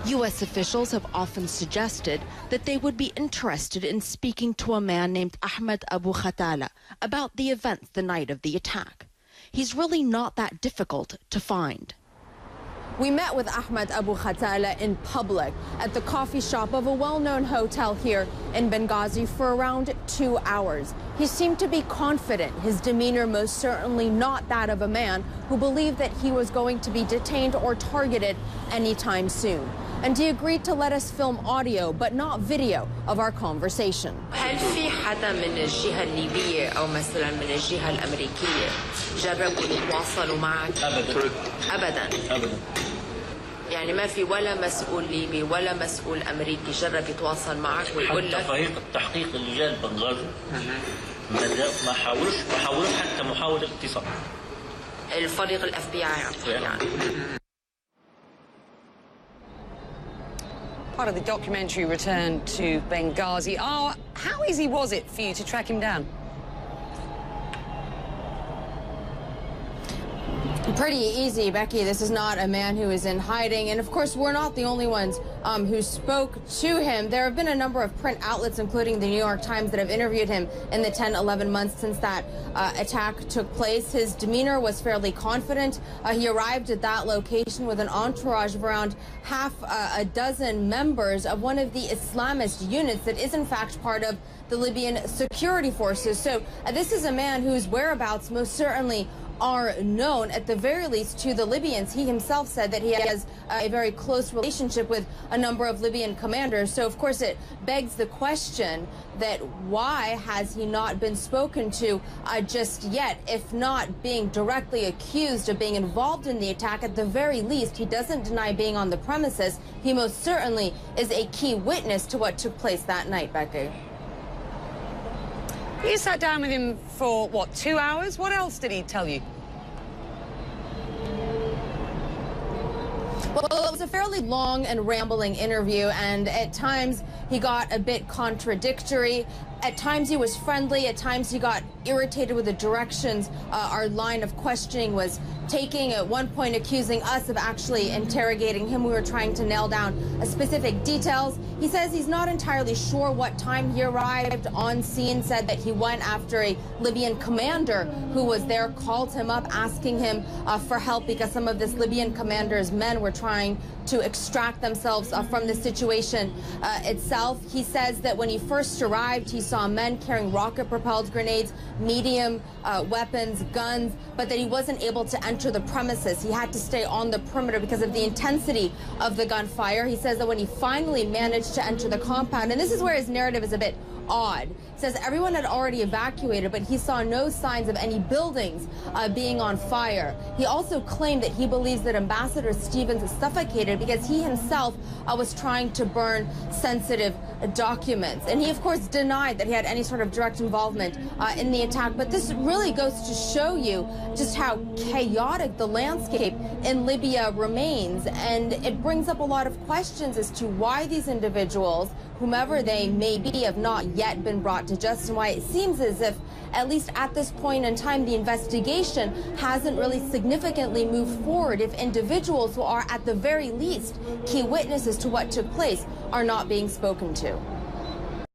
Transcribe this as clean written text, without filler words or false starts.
U.S. officials have often suggested that they would be interested in speaking to a man named Ahmed Abu Khatala about the events the night of the attack. He's really not that difficult to find. We met with Ahmed Abu Khatala in public at the coffee shop of a well-known hotel here in Benghazi for around 2 hours. He seemed to be confident, his demeanor most certainly not that of a man who believed that he was going to be detained or targeted anytime soon. And he agreed to let us film audio but not video of our conversation. هل في حدا من الجهة الليبية أو مثلا من الجهة الأمريكية جربوا يتواصلوا معك؟ أبدا. أبدا. يعني ما في ولا مسؤول ليبي ولا مسؤول أمريكي جرب يتواصل معك ويقول لك؟ فريق التحقيق اللي جاء بنغازي ما حاولوش حتى محاولة اتصال. الفريق الاف بي اي يعني. Part of the documentary returned to Benghazi. Oh, how easy was it for you to track him down? Pretty easy, Becky. This is not a man who is in hiding. And of course, we're not the only ones who spoke to him. There have been a number of print outlets, including the New York Times, that have interviewed him in the 10, 11 months since that attack took place. His demeanor was fairly confident. He arrived at that location with an entourage of around half a dozen members of one of the Islamist units that is in fact part of the Libyan security forces. So this is a man whose whereabouts most certainly are known, at the very least, to the Libyans. He himself said that he has a very close relationship with a number of Libyan commanders. So, of course, it begs the question that why has he not been spoken to just yet? If not being directly accused of being involved in the attack, at the very least, he doesn't deny being on the premises. He most certainly is a key witness to what took place that night, Becky. You sat down with him for, what, 2 hours? What else did he tell you? Well, it was a fairly long and rambling interview, and at times he got a bit contradictory. At times he was friendly, at times he got irritated with the directions our line of questioning was taking, at one point accusing us of actually interrogating him. We were trying to nail down specific details. He says he's not entirely sure what time he arrived on scene, said that he went after a Libyan commander who was there, called him up asking him for help because some of this Libyan commander's men were trying to extract themselves from the situation itself. He says that when he first arrived, he saw men carrying rocket-propelled grenades, medium weapons, guns, but that he wasn't able to enter the premises. He had to stay on the perimeter because of the intensity of the gunfire. He says that when he finally managed to enter the compound, and this is where his narrative is a bit odd. He says everyone had already evacuated, but he saw no signs of any buildings being on fire. He also claimed that he believes that Ambassador Stevens is suffocated because he himself was trying to burn sensitive documents. And he, of course, denied that he had any sort of direct involvement in the attack. But this really goes to show you just how chaotic the landscape in Libya remains. And it brings up a lot of questions as to why these individuals, whomever they may be, have not yet been brought to justice, and why it seems as if, at least at this point in time, the investigation hasn't really significantly moved forward if individuals who are, at the very least, key witnesses to what took place are not being spoken to.